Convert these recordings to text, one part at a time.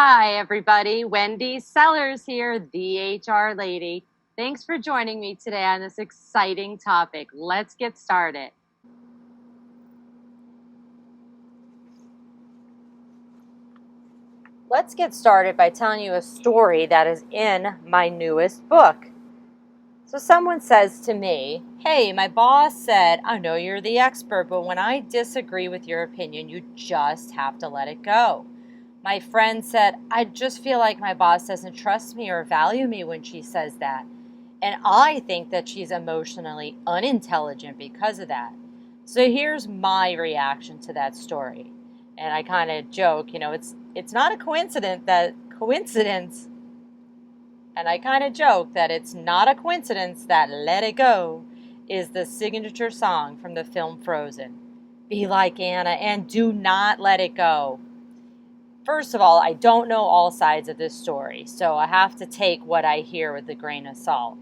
Hi, everybody. Wendy Sellers here, the HR lady. Thanks for joining me today on this exciting topic. Let's get started. Let's get started by telling you a story that is in my newest book. So someone says to me, hey, my boss said, I know you're the expert, but when I disagree with your opinion, you just have to let it go. My friend said, I just feel like my boss doesn't trust me or value me when she says that. And I think that she's emotionally unintelligent because of that. So here's my reaction to that story. And I kind of joke, it's not a coincidence, and I kind of joke that it's not a coincidence that Let It Go is the signature song from the film Frozen. Be like Anna and do not let it go. First of all, I don't know all sides of this story, so I have to take what I hear with a grain of salt.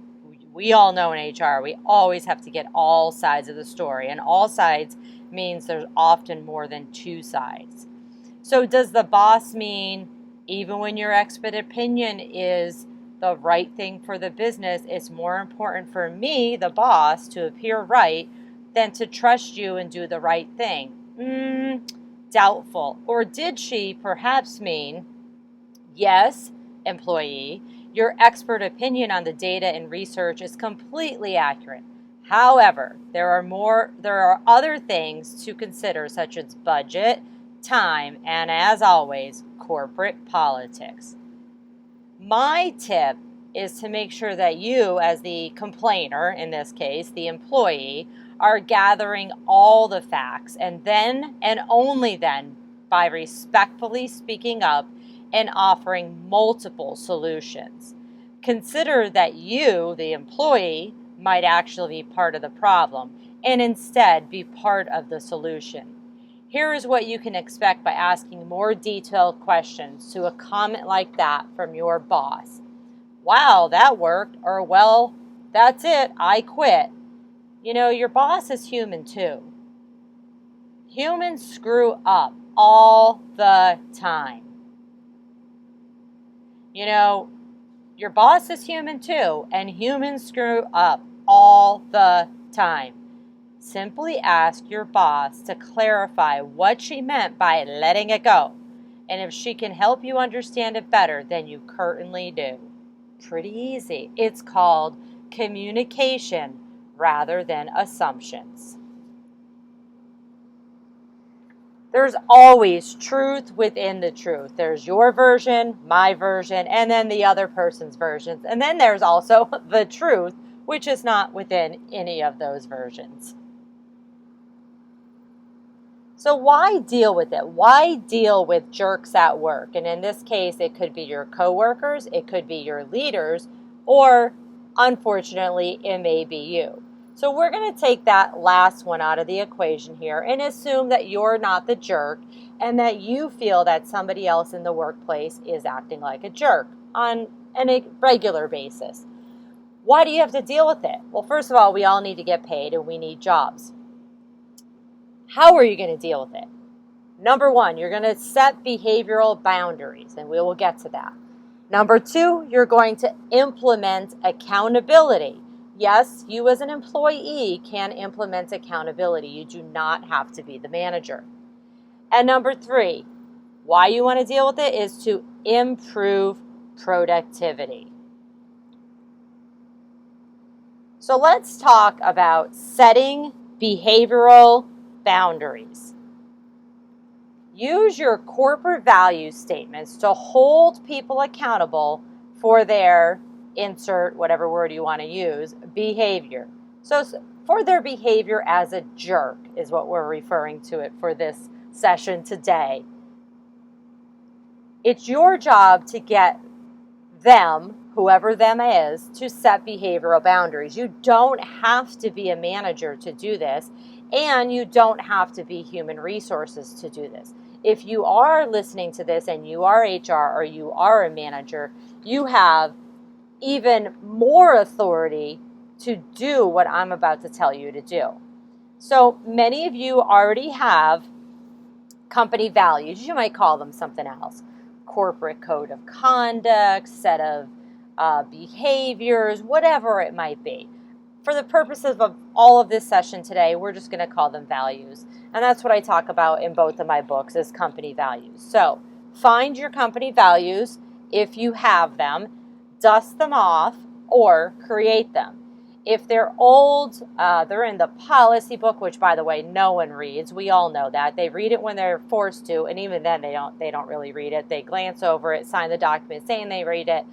We all know in HR, we always have to get all sides of the story, and all sides means there's often more than two sides. So does the boss mean even when your expert opinion is the right thing for the business, it's more important for me, the boss, to appear right than to trust you and do the right thing? Doubtful. Or did she perhaps mean, yes, employee, your expert opinion on the data and research is completely accurate. However, there are other things to consider, such as budget, time, and as always, corporate politics. My tip is to make sure that you, as the complainer, in this case, the employee, are gathering all the facts, and then, and only then, by respectfully speaking up and offering multiple solutions. Consider that you, the employee, might actually be part of the problem and instead be part of the solution. Here is what you can expect by asking more detailed questions to a comment like that from your boss. Wow, that worked, or well, that's it, I quit. Your boss is human too. Humans screw up all the time. Your boss is human too, and humans screw up all the time. Simply ask your boss to clarify what she meant by letting it go. And if she can help you understand it better than you currently do. Pretty easy. It's called communication rather than assumptions. There's always truth within the truth. There's your version, my version, and then the other person's versions. And then there's also the truth, which is not within any of those versions. So why deal with it? Why deal with jerks at work? And in this case, it could be your coworkers, it could be your leaders, or unfortunately, it may be you. So we're going to take that last one out of the equation here and assume that you're not the jerk and that you feel that somebody else in the workplace is acting like a jerk on a regular basis. Why do you have to deal with it? Well, first of all, we all need to get paid and we need jobs. How are you going to deal with it? Number one, you're going to set behavioral boundaries, and we will get to that. Number two, you're going to implement accountability. Yes, you as an employee can implement accountability. You do not have to be the manager. And number three, why you want to deal with it is to improve productivity. So let's talk about setting behavioral boundaries. Use your corporate value statements to hold people accountable for their, insert whatever word you want to use, behavior. So for their behavior as a jerk is what we're referring to it for this session today. It's your job to get them, whoever them is, to set behavioral boundaries. You don't have to be a manager to do this. And you don't have to be human resources to do this. If you are listening to this and you are HR or you are a manager, you have even more authority to do what I'm about to tell you to do. So many of you already have company values. You might call them something else. corporate code of conduct, set of behaviors, whatever it might be. For the purposes of all of this session today, we're just going to call them values. And that's what I talk about in both of my books is company values. So find your company values if you have them, dust them off, or create them. If they're old, they're in the policy book, which, by the way, no one reads. We all know that. They read it when they're forced to, and even then they don't really read it. They glance over it, sign the document saying they read it,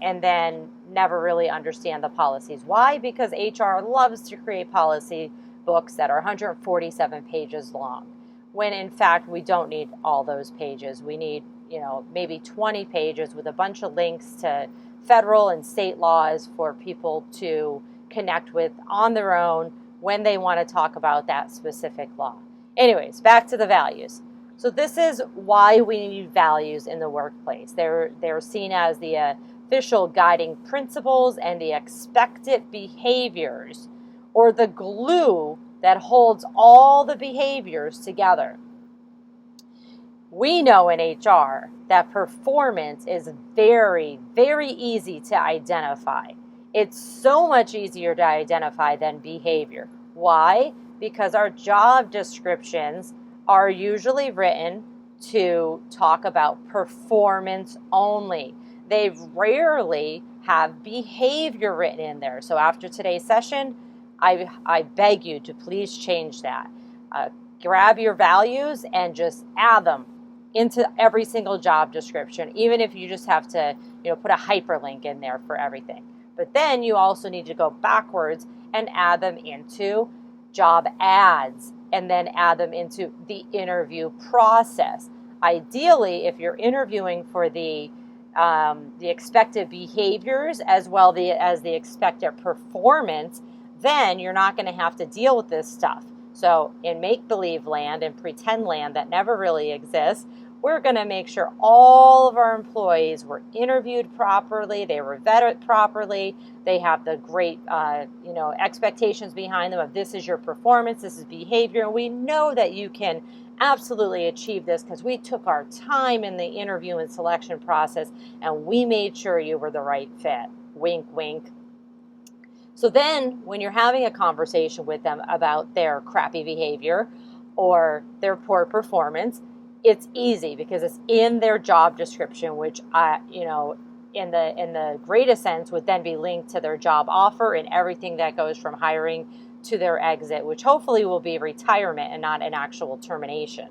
and then never really understand the policies. Why? Because HR loves to create policy books that are 147 pages long, when in fact we don't need all those pages. We need, maybe 20 pages with a bunch of links to federal and state laws for people to connect with on their own when they want to talk about that specific law. Anyways, back to the values. So this is why we need values in the workplace. They're seen as the official guiding principles and the expected behaviors, or the glue that holds all the behaviors together. We know in HR that performance is very, very easy to identify. It's so much easier to identify than behavior. Why? Because our job descriptions are usually written to talk about performance only. They rarely have behavior written in there. So after today's session, I beg you to please change that. Grab your values and just add them into every single job description, even if you just have to, put a hyperlink in there for everything. But then you also need to go backwards and add them into job ads, and then add them into the interview process. Ideally, if you're interviewing for the expected behaviors as well as the expected performance, then you're not going to have to deal with this stuff. So in make-believe land and pretend land that never really exists, we're going to make sure all of our employees were interviewed properly, they were vetted properly, they have the great expectations behind them of this is your performance, this is behavior, and we know that you can absolutely achieve this because we took our time in the interview and selection process and we made sure you were the right fit. Wink, wink. So then when you're having a conversation with them about their crappy behavior or their poor performance, it's easy because it's in their job description, which in the greatest sense would then be linked to their job offer and everything that goes from hiring to their exit, which hopefully will be retirement and not an actual termination.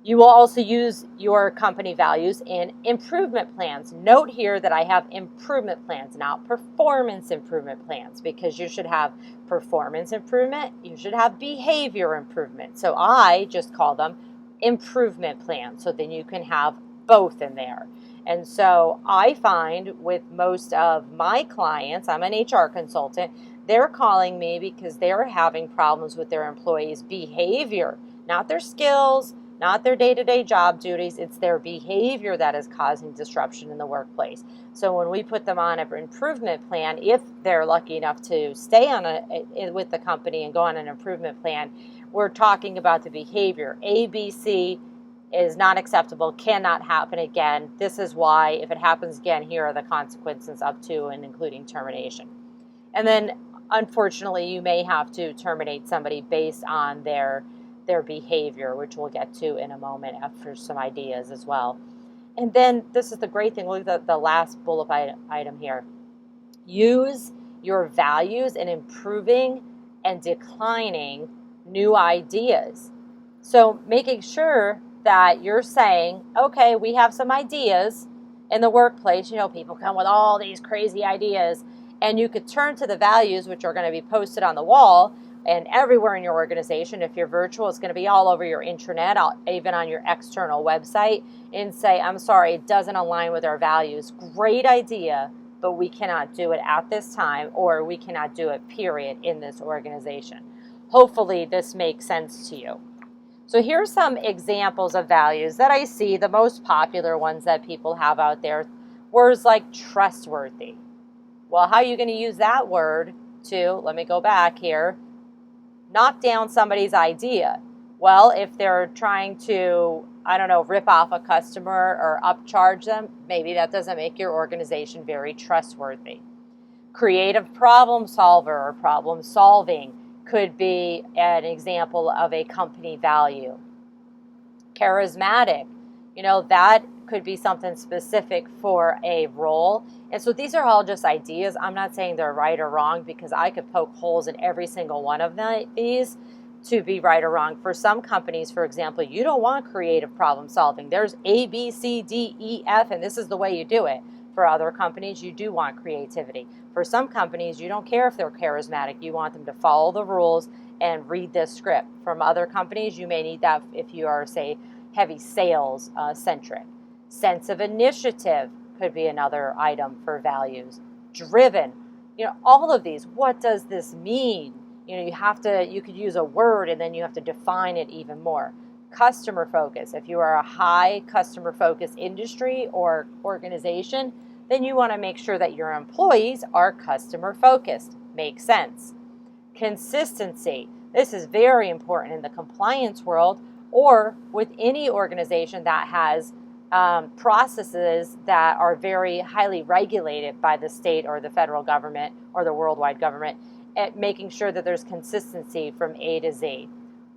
You will also use your company values in improvement plans. Note here that I have improvement plans, not performance improvement plans, because you should have performance improvement, you should have behavior improvement. So I just call them improvement plans, so then you can have both in there. And so I find with most of my clients, I'm an HR consultant, they're calling me because they're having problems with their employees' behavior, not their skills, not their day-to-day job duties. It's their behavior that is causing disruption in the workplace. So when we put them on an improvement plan, if they're lucky enough to stay with the company and go on an improvement plan, we're talking about the behavior. ABC is not acceptable, cannot happen again. This is why, if it happens again, here are the consequences up to and including termination. And then, unfortunately, you may have to terminate somebody based on their behavior, which we'll get to in a moment after some ideas as well. And then this is the great thing. Look at the last bullet item here. Use your values in improving and declining new ideas. So making sure that you're saying, okay, we have some ideas in the workplace. People come with all these crazy ideas, and you could turn to the values, which are going to be posted on the wall and everywhere in your organization. If you're virtual, it's going to be all over your intranet, even on your external website, and say, I'm sorry, it doesn't align with our values. Great idea, but we cannot do it at this time, or we cannot do it, period, in this organization. Hopefully this makes sense to you. So here's some examples of values that I see, the most popular ones that people have out there. Words like trustworthy. Well, how are you going to use that word to, let me go back here, knock down somebody's idea? Well, if they're trying to I don't know, rip off a customer or upcharge them, maybe that doesn't make your organization very trustworthy. Creative problem solver or problem solving could be an example of a company value. Charismatic, that could be something specific for a role. And so these are all just ideas. I'm not saying they're right or wrong, because I could poke holes in every single one of these to be right or wrong. For some companies, for example, you don't want creative problem solving. There's A, B, C, D, E, F, and this is the way you do it. For other companies, you do want creativity. For some companies, you don't care if they're charismatic. You want them to follow the rules and read this script. From other companies, you may need that if you are, say, heavy sales centric. Sense of initiative could be another item for values. Driven, all of these. What does this mean? You could use a word and then you have to define it even more. Customer focus. If you are a high customer focused industry or organization, then you want to make sure that your employees are customer focused. Makes sense. Consistency. This is very important in the compliance world or with any organization that has processes that are very highly regulated by the state or the federal government or the worldwide government, at making sure that there's consistency from A to Z.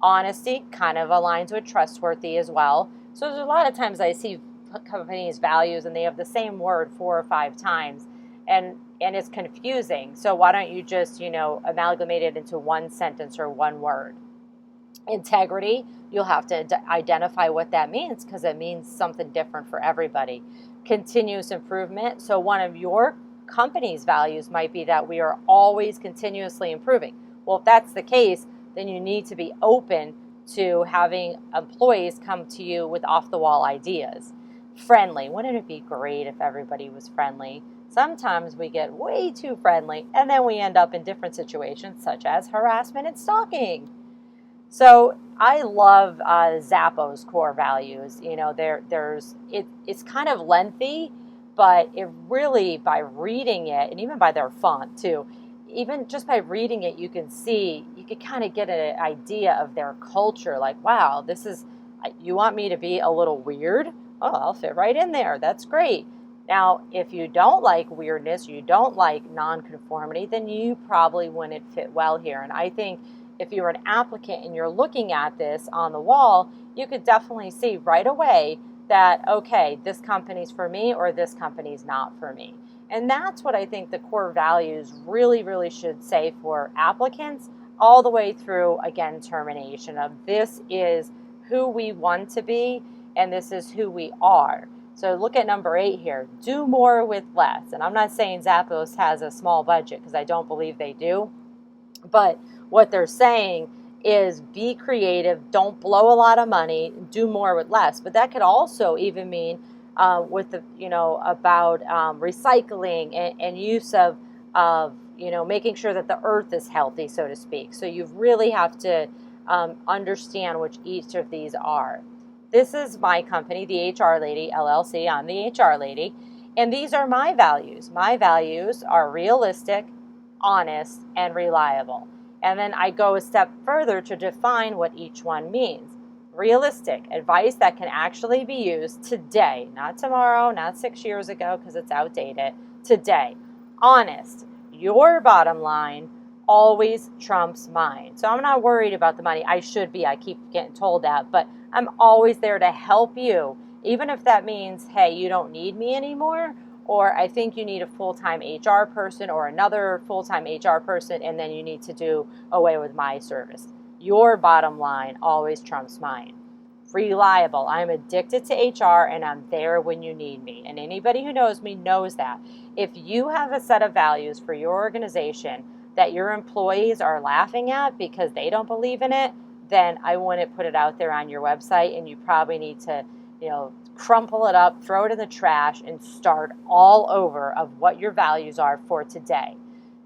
Honesty kind of aligns with trustworthy as well. So there's a lot of times I see companies' values and they have the same word 4 or 5 times, and it's confusing. So why don't you just, amalgamate it into one sentence or one word? Integrity, you'll have to identify what that means, because it means something different for everybody. Continuous improvement. So one of your company's values might be that we are always continuously improving. Well, if that's the case, then you need to be open to having employees come to you with off-the-wall ideas. Friendly. Wouldn't it be great if everybody was friendly? Sometimes we get way too friendly, and then we end up in different situations, such as harassment and stalking. So I love Zappos core values. It's kind of lengthy, but it really, by reading it, and even by their font too, even just by reading it, you can kind of get an idea of their culture. Like, wow, you want me to be a little weird? Oh, I'll fit right in there. That's great. Now, if you don't like weirdness, you don't like nonconformity, then you probably wouldn't fit well here. And I think if you're an applicant and you're looking at this on the wall, you could definitely see right away that, okay, this company's for me or this company's not for me. And that's what I think the core values really, really should say for applicants, all the way through, again, termination of this is who we want to be and this is who we are. So look at number 8 here, do more with less. And I'm not saying Zappos has a small budget, because I don't believe they do. But what they're saying is be creative, don't blow a lot of money, do more with less. But that could also even mean with the, about recycling and use of making sure that the earth is healthy, so to speak. So you really have to understand which each of these are. This is my company, the HR Lady LLC. I'm the HR Lady. And these are my values. My values are realistic, honest, and reliable. And then I go a step further to define what each one means. Realistic, advice that can actually be used today, not tomorrow, not 6 years ago because it's outdated, today. Honest, your bottom line always trumps mine. So I'm not worried about the money. I should be. I keep getting told that, but I'm always there to help you, even if that means, hey, you don't need me anymore, or I think you need a full-time HR person or another full-time HR person, and then you need to do away with my service. Your bottom line always trumps mine. Reliable. I'm addicted to HR, and I'm there when you need me. And anybody who knows me knows that. If you have a set of values for your organization that your employees are laughing at because they don't believe in it, then I wouldn't put it out there on your website, and you probably need to, crumple it up, throw it in the trash, and start all over of what your values are for today.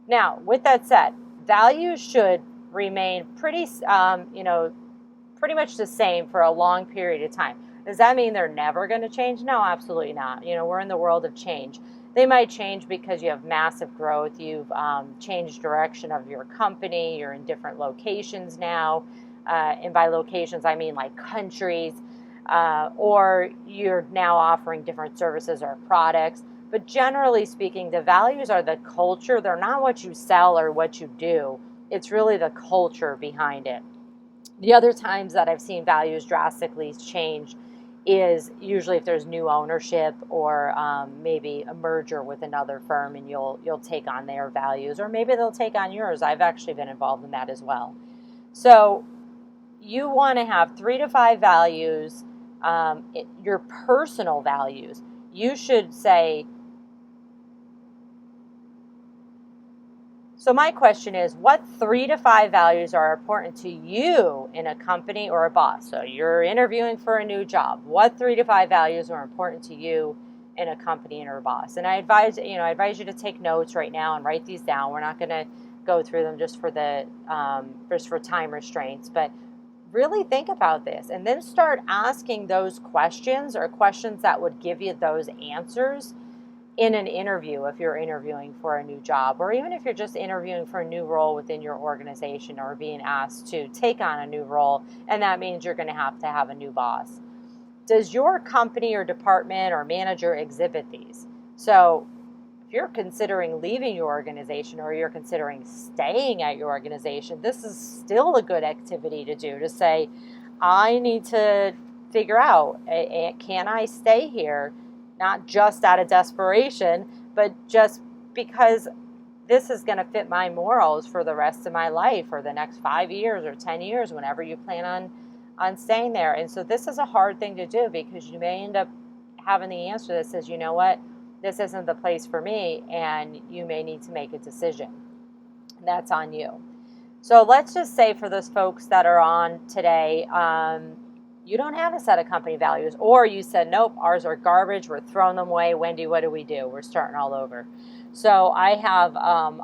Now, with that said, values should remain pretty much the same for a long period of time. Does that mean they're never going to change? No, absolutely not. We're in the world of change. They might change because you have massive growth. You've changed direction of your company. You're in different locations now. And by locations, I mean like countries. or you're now offering different services or products. But generally speaking, the values are the culture. They're not what you sell or what you do. It's really the culture behind it. The other times that I've seen values drastically change is usually if there's new ownership or maybe a merger with another firm, and you'll take on their values, or maybe they'll take on yours. I've actually been involved in that as well. So you want to have 3 to 5 values, your personal values. You should say, so my question is, what 3 to 5 values are important to you in a company or a boss? So you're interviewing for a new job. What 3 to 5 values are important to you in a company or a boss? And I advise you to take notes right now and write these down. We're not going to go through them just for time restraints, but really think about this and then start asking those questions, or questions that would give you those answers in an interview, if you're interviewing for a new job, or even if you're just interviewing for a new role within your organization, or being asked to take on a new role, and that means you're going to have a new boss. Does your company or department or manager exhibit these? So if you're considering leaving your organization, or you're considering staying at your organization, this is still a good activity to do, to say, I need to figure out, can I stay here? Not just out of desperation, but just because this is going to fit my morals for the rest of my life, or the next 5 years or 10 years, whenever you plan on staying there. And so this is a hard thing to do, because you may end up having the answer that says, you know what, this isn't the place for me, and you may need to make a decision. And that's on you. So let's just say for those folks that are on today, you don't have a set of company values, or you said, nope, ours are garbage, we're throwing them away. Wendy, what do? We're starting all over. So I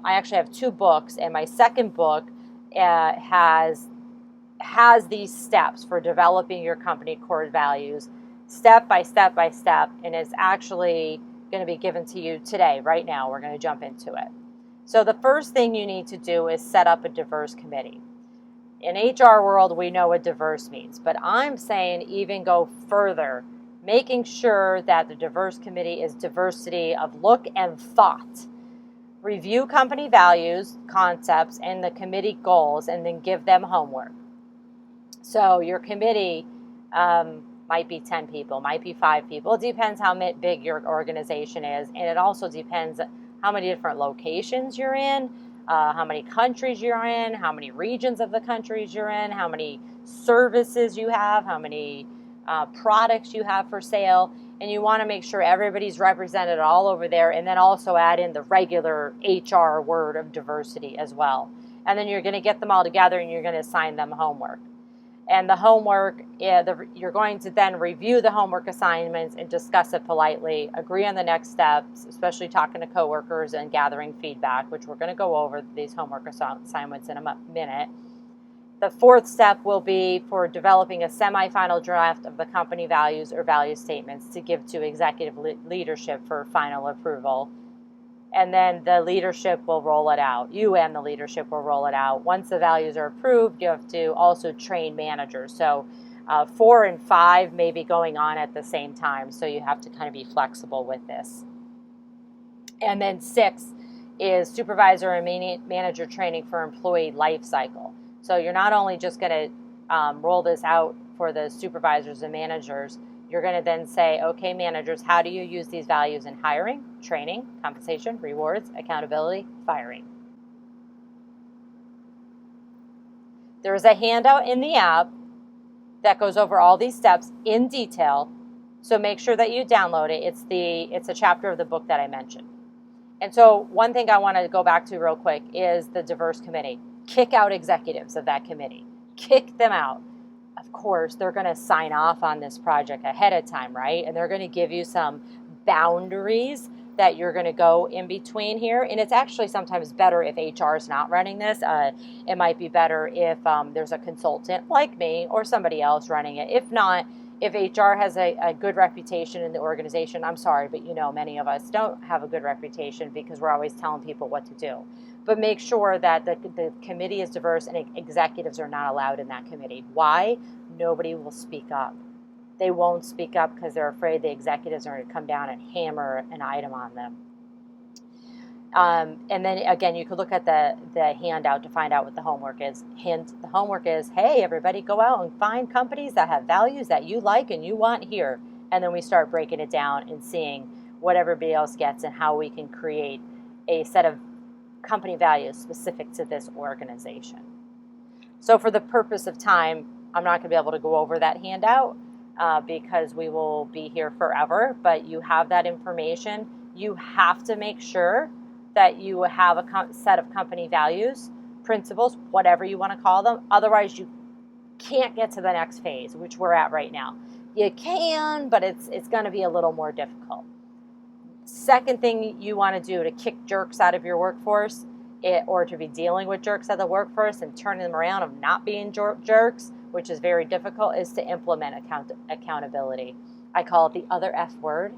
actually have 2 books, and my second book has these steps for developing your company core values, step by step by step, and it's actually going to be given to you today, right now. We're going to jump into it. So the first thing you need to do is set up a diverse committee. In HR world, we know what diverse means, but I'm saying even go further, making sure that the diverse committee is diversity of look and thought. Review company values, concepts, and the committee goals, and then give them homework. So your committee might be 10 people, might be 5 people. It depends how big your organization is, and it also depends how many different locations you're in, how many countries you're in, how many regions of the countries you're in, how many services you have, how many products you have for sale. And you want to make sure everybody's represented all over there, and then also add in the regular HR word of diversity as well. And then you're going to get them all together, and you're going to assign them homework. And the homework, you're going to then review the homework assignments and discuss it politely, agree on the next steps, especially talking to coworkers and gathering feedback, which we're going to go over these homework assignments in a minute. The 4th step will be for developing a semi-final draft of the company values or value statements to give to executive leadership for final approval. And then the leadership will roll it out. You and the leadership will roll it out. Once the values are approved, you have to also train managers. So 4 and 5 may be going on at the same time. So you have to kind of be flexible with this. And then 6 is supervisor and manager training for employee life cycle. So you're not only just going to roll this out for the supervisors and managers, you're going to then say, okay, managers, how do you use these values in hiring, training, compensation, rewards, accountability, firing? There is a handout in the app that goes over all these steps in detail, so make sure that you download it. It's a chapter of the book that I mentioned. And so one thing I want to go back to real quick is the diverse committee. Kick out executives of that committee. Kick them out. Of course, they're going to sign off on this project ahead of time, right? And they're going to give you some boundaries that you're going to go in between here. And it's actually sometimes better if HR is not running this. It might be better if there's a consultant like me or somebody else running it. If not, if HR has a good reputation in the organization, I'm sorry, but many of us don't have a good reputation because we're always telling people what to do. But make sure that the committee is diverse and executives are not allowed in that committee. Why? Nobody will speak up. they won't speak up because they're afraid the executives are going to come down and hammer an item on them. And then again, you could look at the handout to find out what the homework is. Hint, the homework is, hey, everybody go out and find companies that have values that you like and you want here. And then we start breaking it down and seeing what everybody else gets and how we can create a set of company values specific to this organization. So for the purpose of time, I'm not going to be able to go over that handout because we will be here forever, but you have that information. You have to make sure that you have a set of company values, principles, whatever you want to call them. Otherwise, you can't get to the next phase, which we're at right now. You can, but it's going to be a little more difficult. Second thing you want to do to kick jerks out of your workforce or to be dealing with jerks out of the workforce and turning them around of not being jerks, which is very difficult, is to implement accountability. I call it the other F word,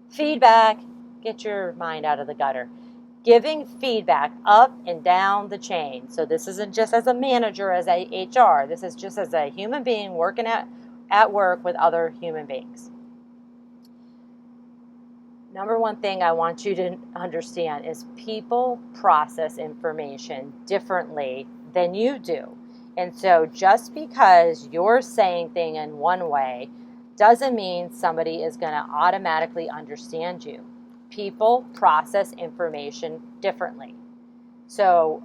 feedback. Get your mind out of the gutter. Giving feedback up and down the chain. So this isn't just as a manager, as a HR. This is just as a human being working at work with other human beings. Number one thing I want you to understand is people process information differently than you do. And so just because you're saying things in one way doesn't mean somebody is going to automatically understand you. People process information differently. So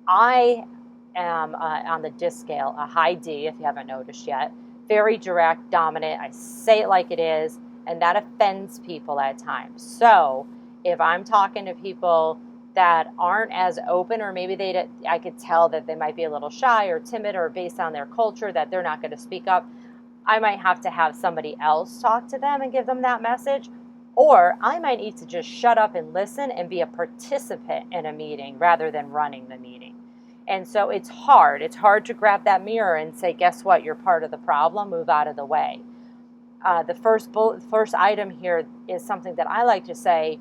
I am on the DISC scale, a high D, if you haven't noticed yet. Very direct, dominant. I say it like it is, and that offends people at times. So if I'm talking to people that aren't as open, or maybe I could tell that they might be a little shy or timid, or based on their culture that they're not going to speak up, I might have to have somebody else talk to them and give them that message. Or I might need to just shut up and listen and be a participant in a meeting rather than running the meeting. And so it's hard. It's hard to grab that mirror and say, guess what? You're part of the problem. Move out of the way. The first item here is something that I like to say,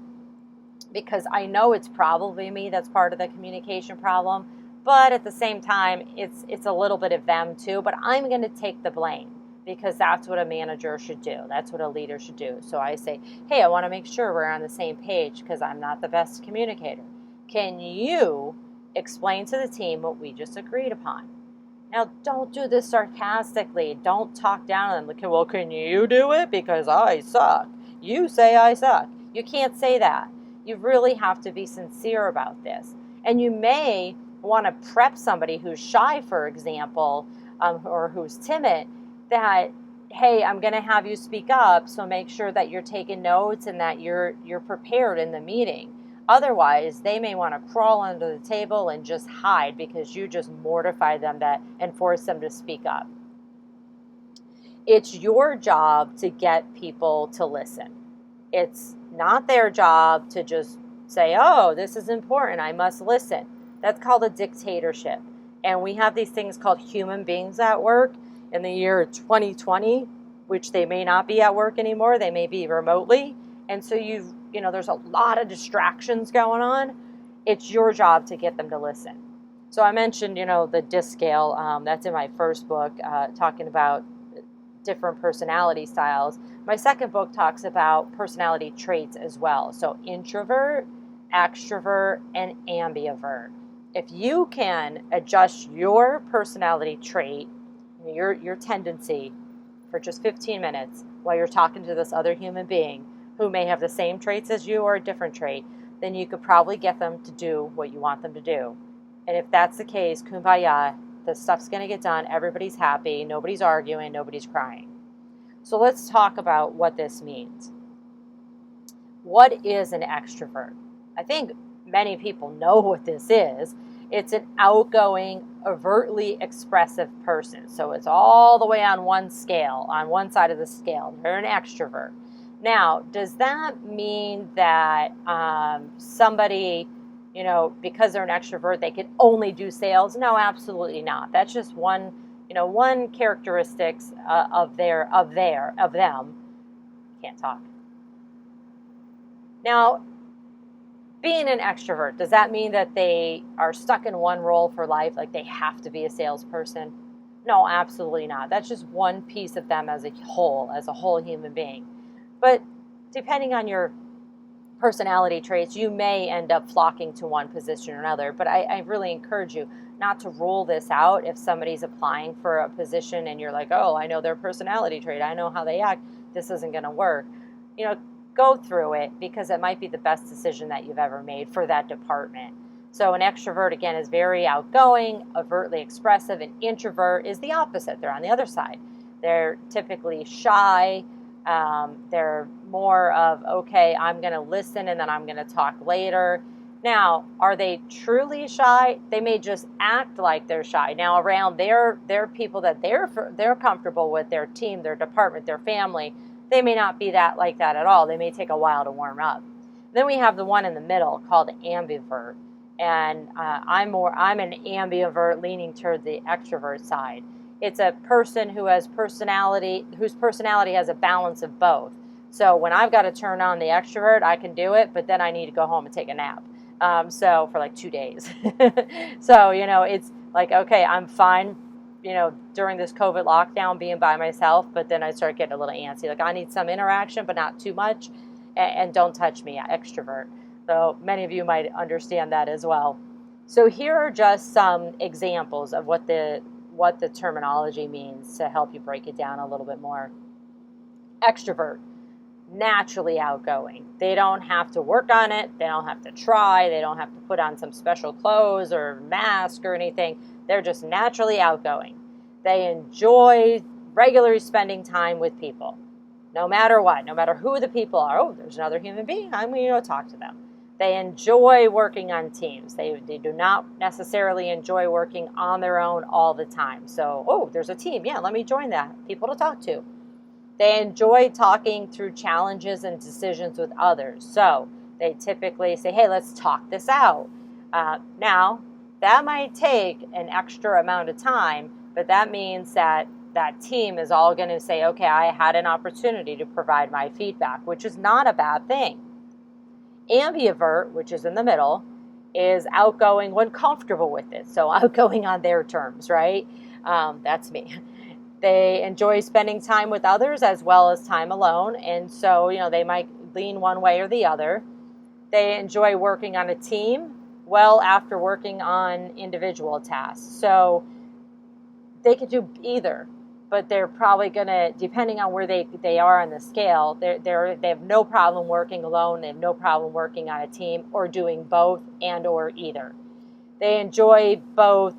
because I know it's probably me that's part of the communication problem, but at the same time, it's a little bit of them too. But I'm going to take the blame, because that's what a manager should do. That's what a leader should do. So I say, hey, I want to make sure we're on the same page because I'm not the best communicator. Can you explain to the team what we just agreed upon? Now, don't do this sarcastically. Don't talk down on them. Well, can you do it? Because I suck. You say I suck. You can't say that. You really have to be sincere about this. And you may want to prep somebody who's shy, for example, or who's timid, that, hey, I'm going to have you speak up, so make sure that you're taking notes and that you're prepared in the meeting. Otherwise, they may want to crawl under the table and just hide because you just mortify them and force them to speak up. It's your job to get people to listen. It's not their job to just say, oh, this is important, I must listen. That's called a dictatorship. And we have these things called human beings at work. In the year 2020, which they may not be at work anymore, they may be remotely. And so there's a lot of distractions going on. It's your job to get them to listen. So I mentioned, the DISC scale. That's in my first book, talking about different personality styles. My second book talks about personality traits as well. So introvert, extrovert, and ambivert. If you can adjust your personality trait, your tendency, for just 15 minutes while you're talking to this other human being who may have the same traits as you or a different trait, then you could probably get them to do what you want them to do. And if that's the case, kumbaya, the stuff's going to get done, everybody's happy, nobody's arguing, nobody's crying. So let's talk about what this means. What is an extrovert? I think many people know what this is. It's an outgoing, overtly expressive person. So it's all the way on one scale, on one side of the scale. They're an extrovert. Now, does that mean that somebody, because they're an extrovert, they can only do sales? No, absolutely not. That's just one characteristics of them. Can't talk. Now, being an extrovert, does that mean that they are stuck in one role for life, like they have to be a salesperson? No, absolutely not. That's just one piece of them as a whole human being. But depending on your personality traits, you may end up flocking to one position or another. But I really encourage you not to rule this out if somebody's applying for a position and you're like, oh, I know their personality trait, I know how they act, this isn't going to work. You know, go through it because it might be the best decision that you've ever made for that department. So an extrovert, again, is very outgoing, overtly expressive. An introvert is the opposite. They're on the other side. They're typically shy. They're more of, okay, I'm going to listen and then I'm going to talk later. Now, are they truly shy? They may just act like they're shy. Now, around their people that they're comfortable with, their team, their department, their family, they may not be that like that at all. They may take a while to warm up. Then we have the one in the middle called ambivert. And I'm an ambivert leaning toward the extrovert side. It's a person whose personality has a balance of both. So when I've got to turn on the extrovert, I can do it, but then I need to go home and take a nap. So for like 2 days. So, it's like, okay, I'm fine, during this COVID lockdown being by myself, but then I start getting a little antsy. Like I need some interaction, but not too much. And don't touch me, extrovert. So many of you might understand that as well. So here are just some examples of what the terminology means to help you break it down a little bit more. Extrovert, naturally outgoing. They don't have to work on it. They don't have to try. They don't have to put on some special clothes or mask or anything. They're just naturally outgoing. They enjoy regularly spending time with people. No matter what, no matter who the people are. Oh, there's another human being. I'm going to talk to them. They enjoy working on teams. They do not necessarily enjoy working on their own all the time. So, oh, there's a team. Yeah, let me join that. People to talk to. They enjoy talking through challenges and decisions with others. So they typically say, hey, let's talk this out. Now, that might take an extra amount of time, but that means that team is all going to say, okay, I had an opportunity to provide my feedback, which is not a bad thing. Ambivert, which is in the middle, is outgoing when comfortable with it. So outgoing on their terms, right? That's me. They enjoy spending time with others as well as time alone. And so, they might lean one way or the other. They enjoy working on a team well after working on individual tasks. So they could do either. But they're probably going to, depending on where they are on the scale, they have no problem working alone. They have no problem working on a team or doing both and or either. They enjoy both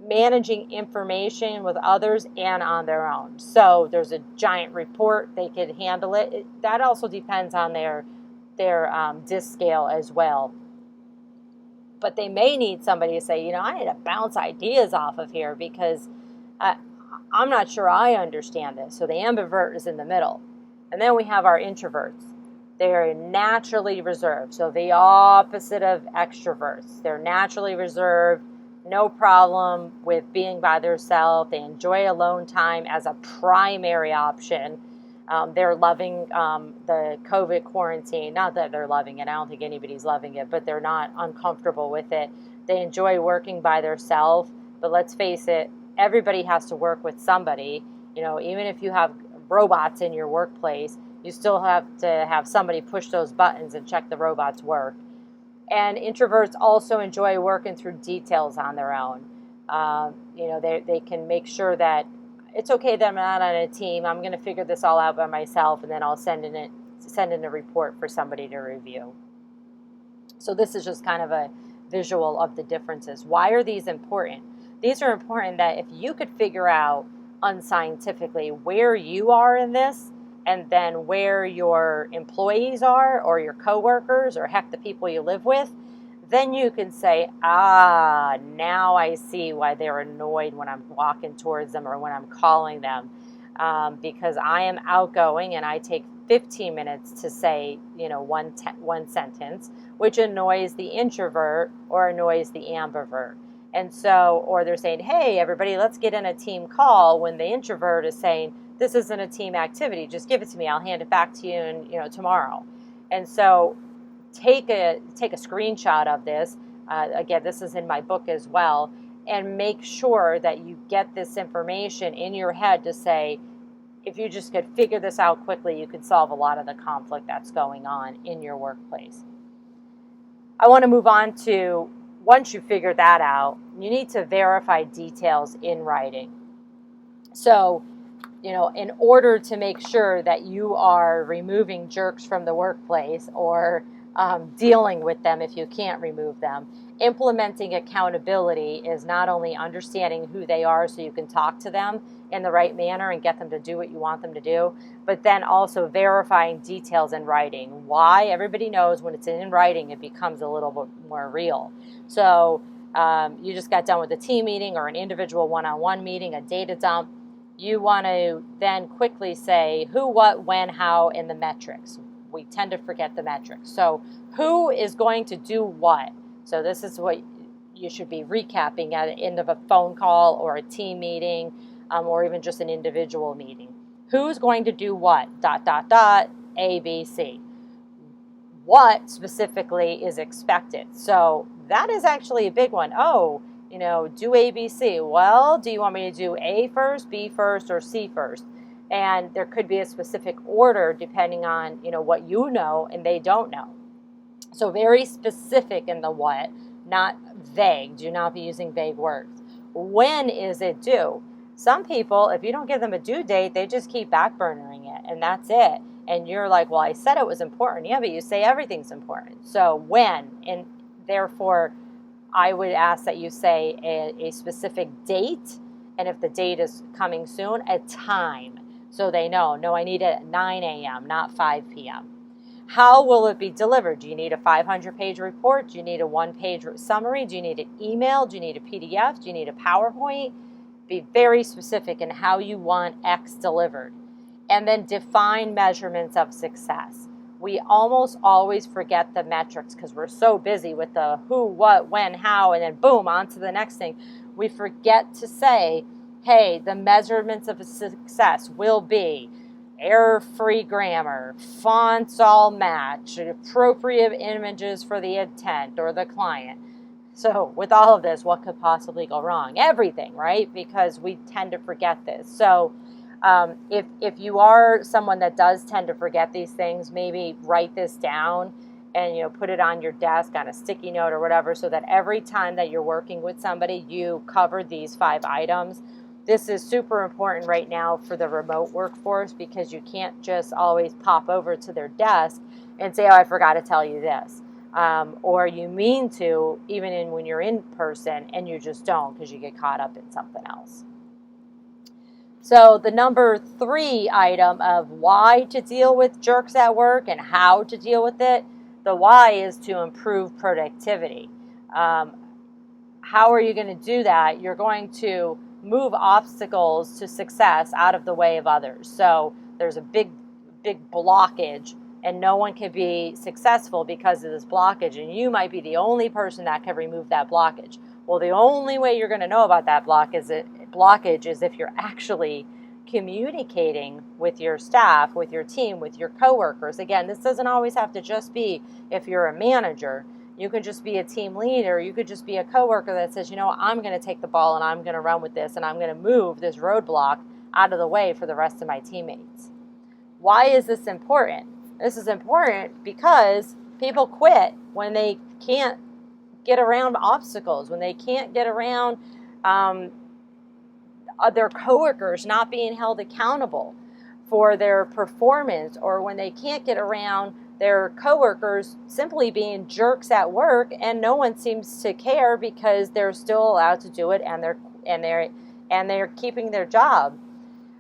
managing information with others and on their own. So there's a giant report, they could handle it. That also depends on their DISC scale as well. But they may need somebody to say, I need to bounce ideas off of here because I'm not sure I understand this. So the ambivert is in the middle. And then we have our introverts. They're naturally reserved. So the opposite of extroverts. They're naturally reserved, no problem with being by themselves. They enjoy alone time as a primary option. They're loving the COVID quarantine. Not that they're loving it. I don't think anybody's loving it, but they're not uncomfortable with it. They enjoy working by themselves. But let's face it, everybody has to work with somebody. Even if you have robots in your workplace, you still have to have somebody push those buttons and check the robots work. And introverts also enjoy working through details on their own. They can make sure that it's okay that I'm not on a team. I'm going to figure this all out by myself, and then I'll send in a report for somebody to review. So this is just kind of a visual of the differences. Why are these important? These are important that if you could figure out unscientifically where you are in this and then where your employees are or your coworkers or heck, the people you live with, then you can say, now I see why they're annoyed when I'm walking towards them or when I'm calling them. Because I am outgoing and I take 15 minutes to say, one sentence, which annoys the introvert or annoys the ambivert. And so, or they're saying, hey, everybody, let's get in a team call, when the introvert is saying, this isn't a team activity, just give it to me, I'll hand it back to you, tomorrow. And so take a screenshot of this. Again, this is in my book as well. and make sure that you get this information in your head to say, if you just could figure this out quickly, you could solve a lot of the conflict that's going on in your workplace. I want to move on to, once you figure that out, you need to verify details in writing. So, in order to make sure that you are removing jerks from the workplace or dealing with them if you can't remove them, implementing accountability is not only understanding who they are so you can talk to them in the right manner and get them to do what you want them to do, but then also verifying details in writing. Why? Everybody knows when it's in writing, it becomes a little bit more real. So you just got done with a team meeting or an individual one-on-one meeting, a data dump. You want to then quickly say who, what, when, how, and the metrics. We tend to forget the metrics. So who is going to do what? So this is what you should be recapping at the end of a phone call or a team meeting, or even just an individual meeting. Who's going to do what? ... A, B, C. What specifically is expected? So that is actually a big one. Oh, do A, B, C. Well, do you want me to do A first, B first, or C first? And there could be a specific order depending on, what you know and they don't know. So very specific in the what, not vague. Do not be using vague words. When is it due? Some people, if you don't give them a due date, they just keep backburnering it, and that's it. And you're like, well, I said it was important. Yeah, but you say everything's important. So when? And therefore, I would ask that you say a specific date, and if the date is coming soon, a time. So they know, no, I need it at 9 a.m., not 5 p.m. How will it be delivered? Do you need a 500-page report? Do you need a one-page summary? Do you need an email? Do you need a PDF? Do you need a PowerPoint? Be very specific in how you want X delivered. And then define measurements of success. We almost always forget the metrics because we're so busy with the who, what, when, how, and then boom, on to the next thing. We forget to say, hey, the measurements of success will be error-free grammar, fonts all match, appropriate images for the intent or the client. So with all of this, what could possibly go wrong? Everything, right? Because we tend to forget this. So if you are someone that does tend to forget these things, maybe write this down and put it on your desk on a sticky note or whatever, so that every time that you're working with somebody, you cover these 5 items. This is super important right now for the remote workforce because you can't just always pop over to their desk and say, oh, I forgot to tell you this. Or you mean to, even when you're in person, and you just don't because you get caught up in something else. So the number 3 item of why to deal with jerks at work and how to deal with it, the why is to improve productivity. How are you going to do that? You're going to move obstacles to success out of the way of others. So there's a big blockage, and no one can be successful because of this blockage, and you might be the only person that can remove that blockage. Well, the only way you're going to know about that blockage is if you're actually communicating with your staff, with your team, with your coworkers. Again, this doesn't always have to just be if you're a manager. You could just be a team leader. You could just be a coworker that says, I'm going to take the ball and I'm going to run with this, and I'm going to move this roadblock out of the way for the rest of my teammates. Why is this important? This is important because people quit when they can't get around obstacles, when they can't get around their coworkers not being held accountable for their performance, or when they can't get around their coworkers simply being jerks at work and no one seems to care because they're still allowed to do it and they're keeping their job.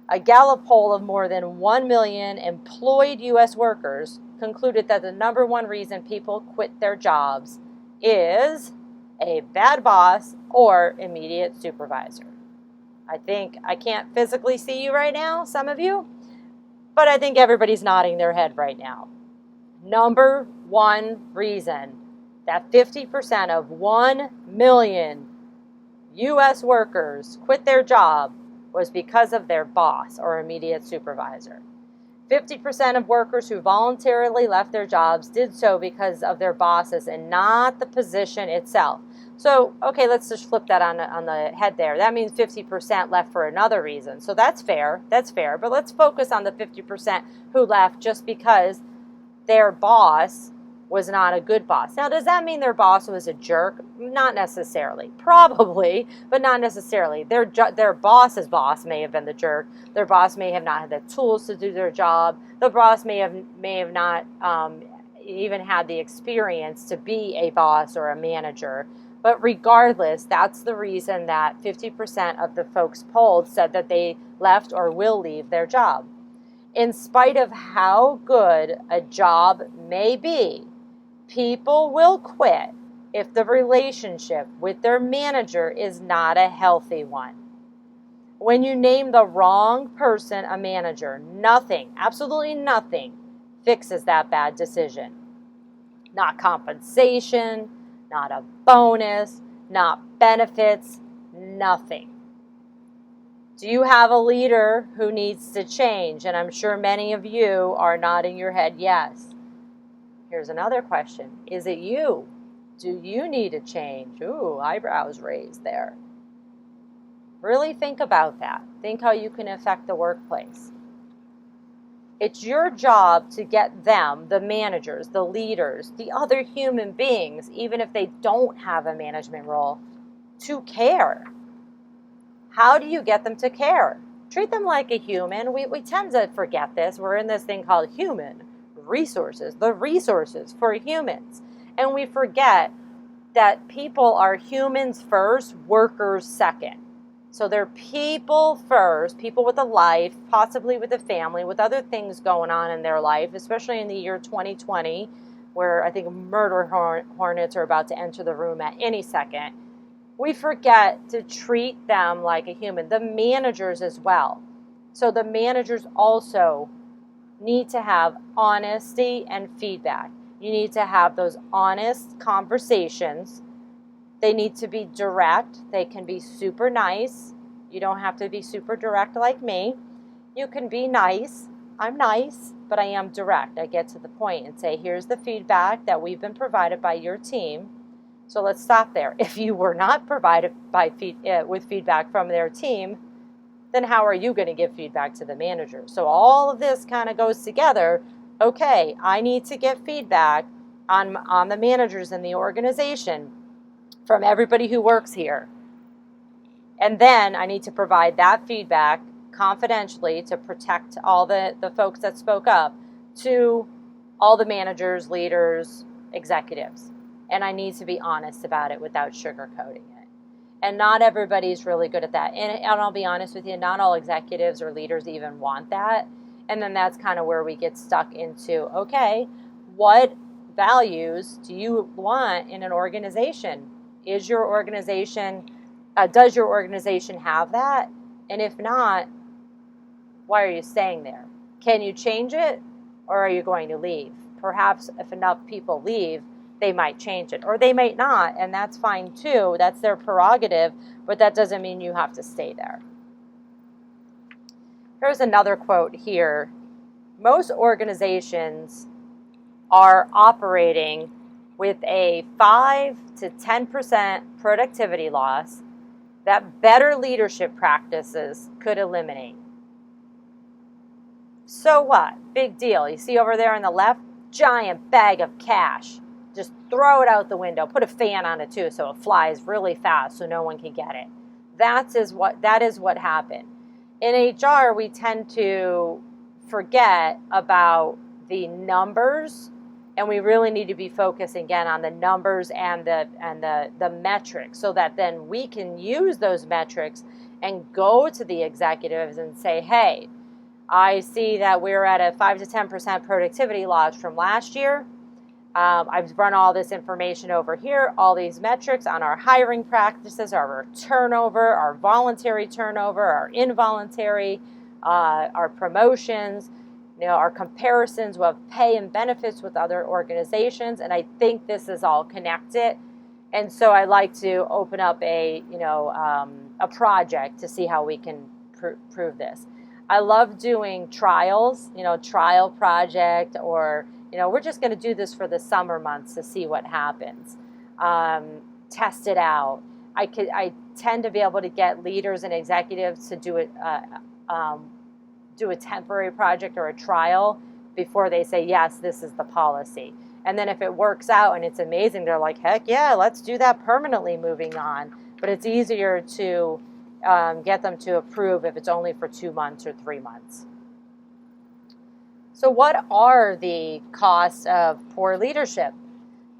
A Gallup poll of more than 1 million employed U.S. workers concluded that the number 1 reason people quit their jobs is a bad boss or immediate supervisor. I can't physically see you right now, some of you, but I think everybody's nodding their head right now. Number 1 reason that 50% of 1 million U.S. workers quit their job was because of their boss or immediate supervisor. 50% of workers who voluntarily left their jobs did so because of their bosses and not the position itself. So, okay, let's just flip that on the head there. That means 50% left for another reason. So that's fair. That's fair. But let's focus on the 50% who left just because their boss was not a good boss. Now, does that mean their boss was a jerk? Not necessarily. Probably, but not necessarily. Their boss's boss may have been the jerk. Their boss may have not had the tools to do their job. The boss may have not even had the experience to be a boss or a manager. But regardless, that's the reason that 50% of the folks polled said that they left or will leave their job. In spite of how good a job may be, people will quit if the relationship with their manager is not a healthy one. When you name the wrong person a manager, nothing, absolutely nothing, fixes that bad decision. Not compensation, not a bonus, not benefits, nothing. Do you have a leader who needs to change? And I'm sure many of you are nodding your head yes. Here's another question. Is it you? Do you need a change? Ooh, eyebrows raised there. Really think about that. Think how you can affect the workplace. It's your job to get them, the managers, the leaders, the other human beings, even if they don't have a management role, to care. How do you get them to care? Treat them like a human. We tend to forget this. We're in this thing called human resources, the resources for humans. And we forget that people are humans first, workers second. So they're people first, people with a life, possibly with a family, with other things going on in their life, especially in the year 2020, where I think murder hornets are about to enter the room at any second. We forget to treat them like a human, the managers as well. So the managers also need to have honesty and feedback. You need to have those honest conversations. They need to be direct. They can be super nice. You don't have to be super direct like me. You can be nice. I'm nice, but I am direct. I get to the point and say, here's the feedback that we've been provided by your team. So let's stop there. If you were not provided with feedback from their team, then how are you going to give feedback to the manager? So all of this kind of goes together. Okay, I need to get feedback on the managers in the organization from everybody who works here. And then I need to provide that feedback confidentially to protect all the folks that spoke up to all the managers, leaders, executives. And I need to be honest about it without sugarcoating it. And not everybody's really good at that. And I'll be honest with you, not all executives or leaders even want that. And then that's kind of where we get stuck into, okay, what values do you want in an organization? Does your organization have that? And if not, why are you staying there? Can you change it, or are you going to leave? Perhaps if enough people leave, they might change it, or they might not, and that's fine too. That's their prerogative, but that doesn't mean you have to stay there. Here's another quote here. Most organizations are operating with a 5 to 10% productivity loss that better leadership practices could eliminate. So what? Big deal. You see over there on the left, giant bag of cash. Just throw it out the window. Put a fan on it too so it flies really fast so no one can get it. That is what happened. In HR, we tend to forget about the numbers, and we really need to be focused again on the numbers and the metrics, so that then we can use those metrics and go to the executives and say, hey, I see that we're at a 5 to 10% productivity loss from last year. I've run all this information over here, all these metrics on our hiring practices, our turnover, our voluntary turnover, our involuntary, our promotions, our comparisons of pay and benefits with other organizations. And I think this is all connected. And so I like to open up a project to see how we can prove this. I love doing trials, trial project, or we're just going to do this for the summer months to see what happens. test it out. I tend to be able to get leaders and executives to do a temporary project or a trial before they say, yes, this is the policy. And then if it works out and it's amazing, they're like, heck yeah, let's do that permanently moving on. But it's easier to get them to approve if it's only for 2 months or 3 months. So what are the costs of poor leadership?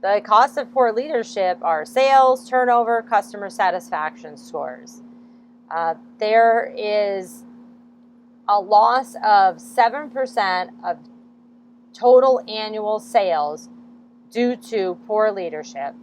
The costs of poor leadership are sales, turnover, customer satisfaction scores. There is a loss of 7% of total annual sales due to poor leadership.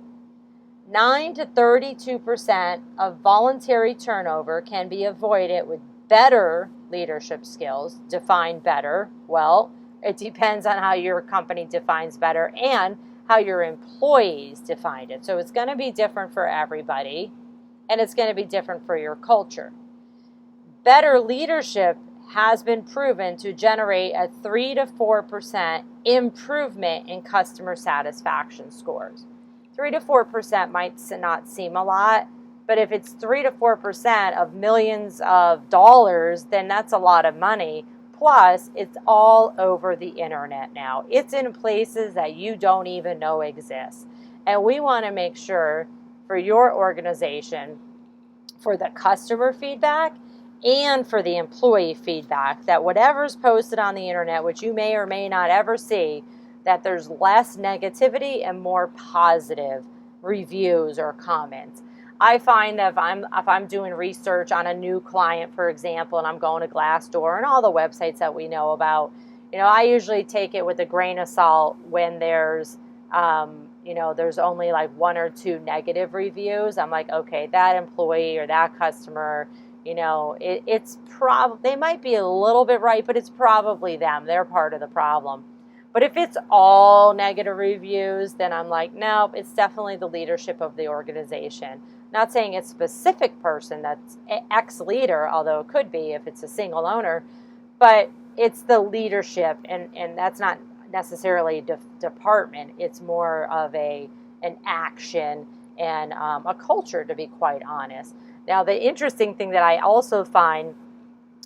9 to 32% of voluntary turnover can be avoided with better leadership skills. Define better. Well, it depends on how your company defines better and how your employees define it. So it's going to be different for everybody, and it's going to be different for your culture. Better leadership has been proven to generate a 3 to 4% improvement in customer satisfaction scores. 3 to 4% might not seem a lot, but if it's 3 to 4% of millions of dollars, then that's a lot of money. Plus, it's all over the internet now. It's in places that you don't even know exist. And we want to make sure for your organization, for the customer feedback and for the employee feedback, that whatever's posted on the internet, which you may or may not ever see, that there's less negativity and more positive reviews or comments. I find that if I'm doing research on a new client, for example, and I'm going to Glassdoor and all the websites that we know about, I usually take it with a grain of salt when there's only like 1 or 2 negative reviews. I'm like, okay, that employee or that customer, they might be a little bit right, but it's probably them. They're part of the problem. But if it's all negative reviews, then I'm like, nope, it's definitely the leadership of the organization. Not saying it's a specific person that's ex-leader, although it could be if it's a single owner, but it's the leadership, and that's not necessarily department. It's more of an action and a culture, to be quite honest. Now, the interesting thing that I also find,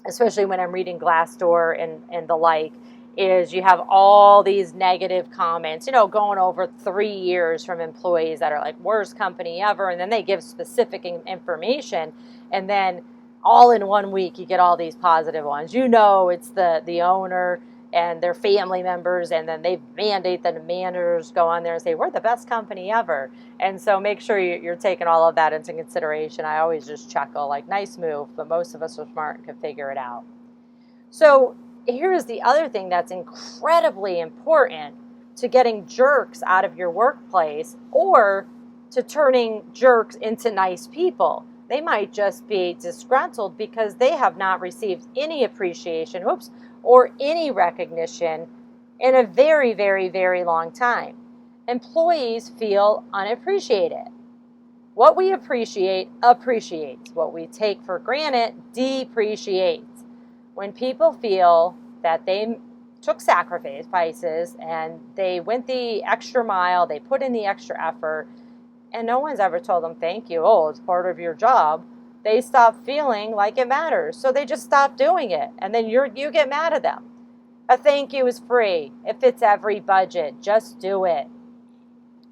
especially when I'm reading Glassdoor and the like, is you have all these negative comments, going over 3 years from employees that are like, worst company ever, and then they give specific information, and then all in 1 week you get all these positive ones. It's the owner and their family members, and then they mandate that the managers go on there and say, we're the best company ever. And so make sure you're taking all of that into consideration. I always just chuckle, like, nice move, but most of us are smart and can figure it out. So here's the other thing that's incredibly important to getting jerks out of your workplace, or to turning jerks into nice people. They might just be disgruntled because they have not received any appreciation, or any recognition in a very, very, very long time. Employees feel unappreciated. What we appreciate appreciates. What we take for granted depreciates. When people feel that they took sacrifices and they went the extra mile, they put in the extra effort, and no one's ever told them thank you, it's part of your job, they stop feeling like it matters. So they just stop doing it, and then you get mad at them. A thank you is free. It fits every budget. Just do it.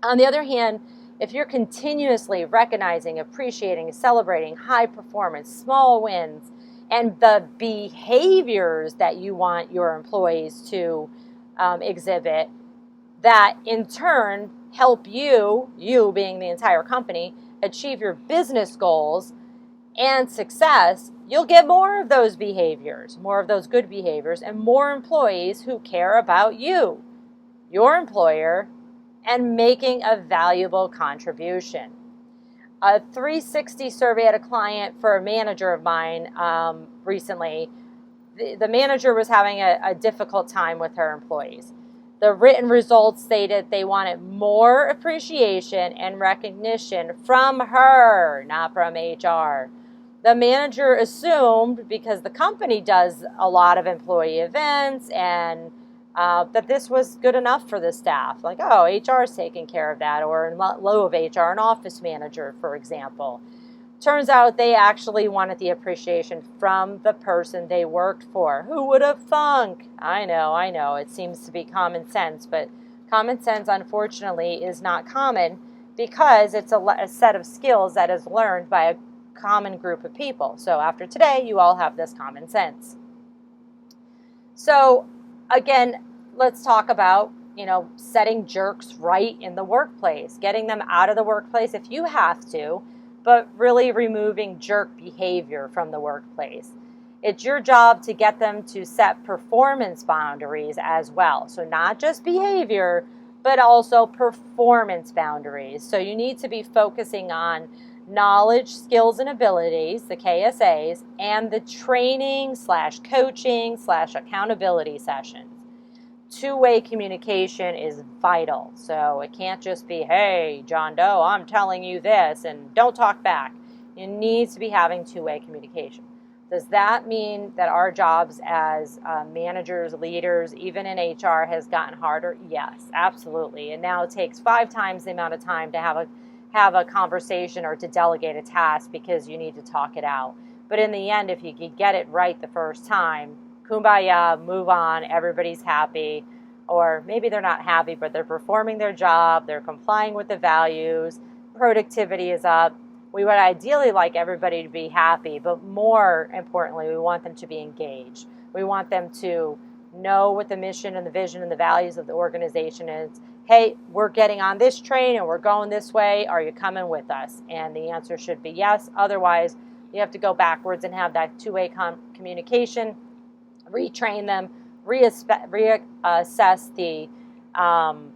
On the other hand, if you're continuously recognizing, appreciating, celebrating high performance, small wins, and the behaviors that you want your employees to exhibit, that in turn help you being the entire company, achieve your business goals and success, you'll get more of those behaviors, more of those good behaviors, and more employees who care about you, your employer, and making a valuable contribution. A 360 survey at a client for a manager of mine recently, the manager was having a difficult time with her employees. The written results stated they wanted more appreciation and recognition from her, not from HR. The manager assumed, because the company does a lot of employee events and that this was good enough for the staff. Like, oh, HR is taking care of that, or in lieu of HR, an office manager, for example. Turns out they actually wanted the appreciation from the person they worked for. Who would have thunk? I know. It seems to be common sense, but common sense, unfortunately, is not common because it's a set of skills that is learned by a common group of people. So after today, you all have this common sense. So again, let's talk about, setting jerks right in the workplace, getting them out of the workplace if you have to, but really removing jerk behavior from the workplace. It's your job to get them to set performance boundaries as well. So not just behavior, but also performance boundaries. So you need to be focusing on knowledge, skills, and abilities, the KSAs, and the training/coaching/accountability sessions. Two-way communication is vital. So it can't just be, hey, John Doe, I'm telling you this, and don't talk back. You need to be having two-way communication. Does that mean that our jobs as managers, leaders, even in HR, has gotten harder? Yes, absolutely. And now it takes 5 times the amount of time to have a conversation or to delegate a task because you need to talk it out. But in the end, if you could get it right the first time, kumbaya, move on, everybody's happy. Or maybe they're not happy, but they're performing their job, they're complying with the values, productivity is up. We would ideally like everybody to be happy, but more importantly, we want them to be engaged. We want them to know what the mission and the vision and the values of the organization is. Hey, we're getting on this train and we're going this way. Are you coming with us? And the answer should be yes. Otherwise, you have to go backwards and have that two-way communication, retrain them, reassess the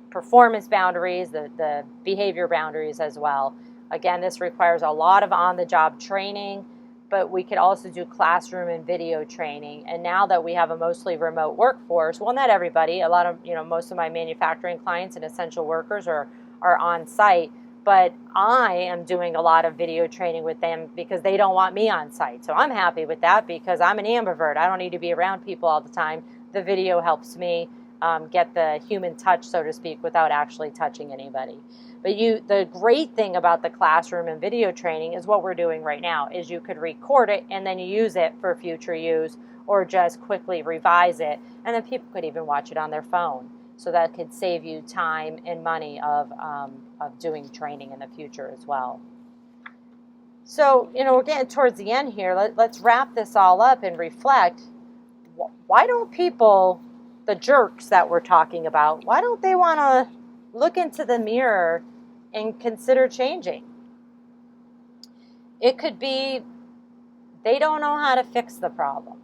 performance boundaries, the behavior boundaries as well. Again, this requires a lot of on-the-job training, but we could also do classroom and video training. And now that we have a mostly remote workforce, well, not everybody, a lot of, most of my manufacturing clients and essential workers are on site, but I am doing a lot of video training with them because they don't want me on site. So I'm happy with that because I'm an ambivert. I don't need to be around people all the time. The video helps me get the human touch, so to speak, without actually touching anybody. But the great thing about the classroom and video training is what we're doing right now is you could record it and then you use it for future use or just quickly revise it. And then people could even watch it on their phone. So that could save you time and money of doing training in the future as well. So, we're getting towards the end here. Let's wrap this all up and reflect. Why don't people, the jerks that we're talking about, why don't they want to look into the mirror and consider changing? It could be they don't know how to fix the problem.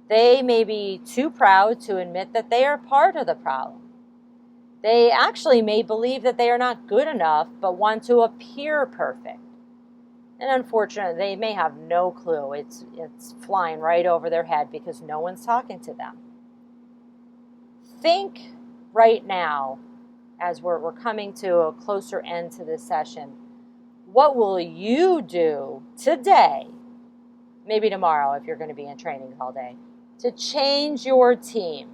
They may be too proud to admit that they are part of the problem. They actually may believe that they are not good enough, but want to appear perfect. And unfortunately, they may have no clue. It's flying right over their head because no one's talking to them. Think right now, as we're coming to a closer end to this session, what will you do today, maybe tomorrow if you're going to be in training all day, to change your team?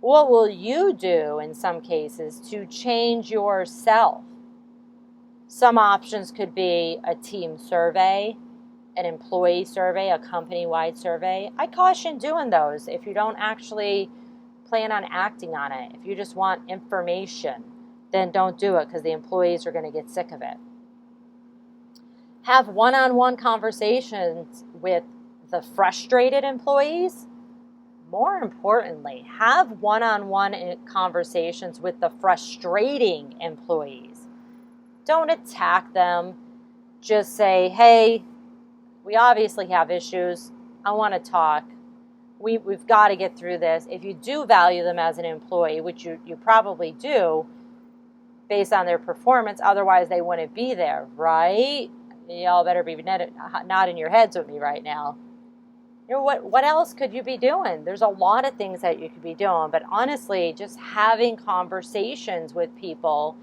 What will you do in some cases to change yourself? Some options could be a team survey, an employee survey, a company-wide survey. I caution doing those if you don't actually plan on acting on it. If you just want information, then don't do it because the employees are going to get sick of it. Have one-on-one conversations with the frustrated employees. More importantly, have one-on-one conversations with the frustrating employees. Don't attack them. Just say, hey, we obviously have issues. I want to talk. We've got to get through this. If you do value them as an employee, which you probably do, based on their performance, otherwise they wouldn't be there, right? Y'all better be nodding your heads with me right now. What else could you be doing? There's a lot of things that you could be doing, but honestly, just having conversations with people,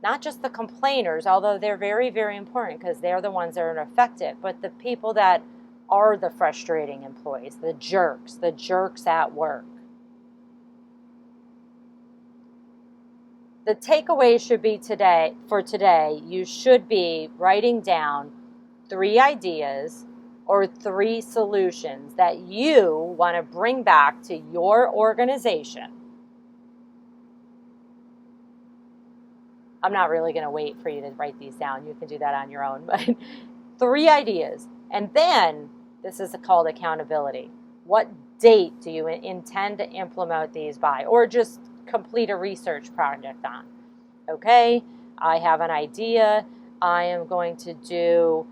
not just the complainers, although they're very, very important because they're the ones that are affected, but the people that are the frustrating employees, the jerks at work. The takeaway should be today, you should be writing down 3 ideas or 3 solutions that you want to bring back to your organization. I'm not really going to wait for you to write these down. You can do that on your own. But 3 ideas. And then, this is called accountability. What date do you intend to implement these by? Or just complete a research project on? Okay, I have an idea. I am going to do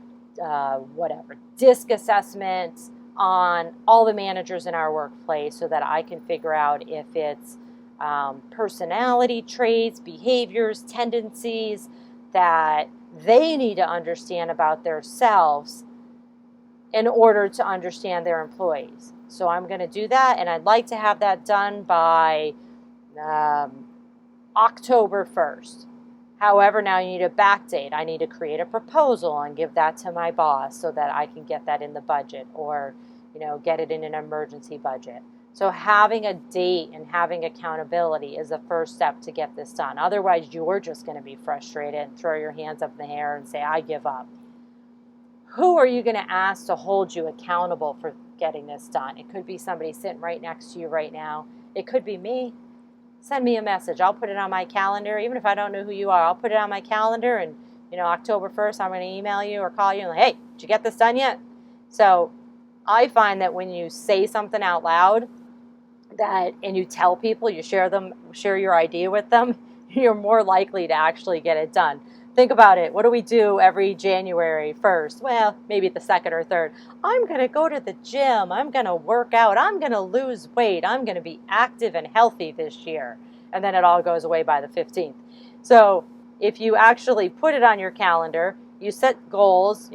DISC assessments on all the managers in our workplace so that I can figure out if it's personality traits, behaviors, tendencies that they need to understand about themselves in order to understand their employees. So I'm going to do that, and I'd like to have that done by October 1st. However, now you need a back date. I need to create a proposal and give that to my boss so that I can get that in the budget, or get it in an emergency budget. So having a date and having accountability is the first step to get this done. Otherwise, you're just going to be frustrated and throw your hands up in the air and say, I give up. Who are you going to ask to hold you accountable for getting this done? It could be somebody sitting right next to you right now. It could be me. Send me a message. I'll put it on my calendar. Even if I don't know who you are, I'll put it on my calendar, and October 1st, I'm going to email you or call you and hey, did you get this done yet? So I find that when you say something out loud and you tell people, you share your idea with them, you're more likely to actually get it done. Think about it. What do we do every January 1st? Well, maybe the 2nd or 3rd. I'm going to go to the gym. I'm going to work out. I'm going to lose weight. I'm going to be active and healthy this year. And then it all goes away by the 15th. So if you actually put it on your calendar, you set goals,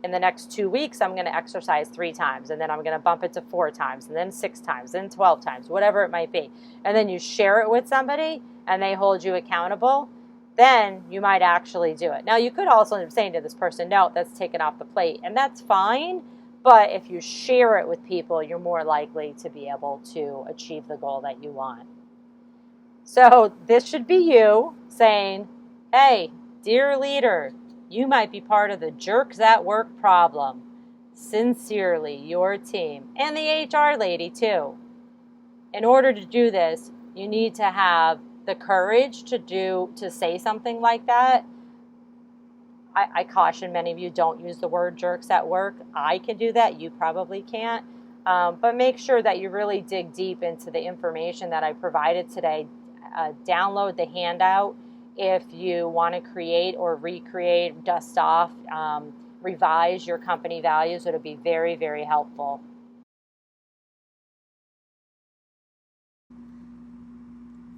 in the next 2 weeks, I'm going to exercise 3 times, and then I'm going to bump it to 4 times, and then 6 times, then 12 times, whatever it might be. And then you share it with somebody, and they hold you accountable, then you might actually do it. Now, you could also end up saying to this person, no, that's taken off the plate, and that's fine. But if you share it with people, you're more likely to be able to achieve the goal that you want. So this should be you saying, hey, dear leader, you might be part of the jerks at work problem. Sincerely, your team. And the HR lady, too. In order to do this, you need to have the courage to say something like that. I caution many of you, don't use the word jerks at work. I can do that. You probably can't. But make sure that you really dig deep into the information that I provided today. Download the handout if you want to create or recreate, dust off, revise your company values. It'll be very, very helpful.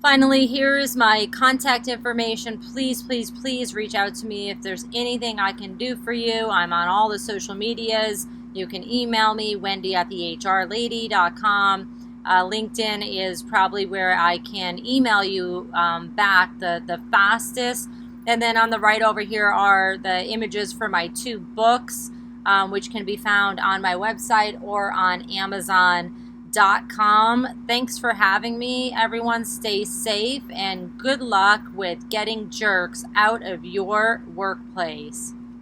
Finally, here is my contact information. Please, please, please reach out to me if there's anything I can do for you. I'm on all the social medias. You can email me, wendy@thehrlady.com. LinkedIn is probably where I can email you back the fastest. And then on the right over here are the images for my 2 books, which can be found on my website or on Amazon.com. Thanks for having me. Everyone stay safe and good luck with getting jerks out of your workplace.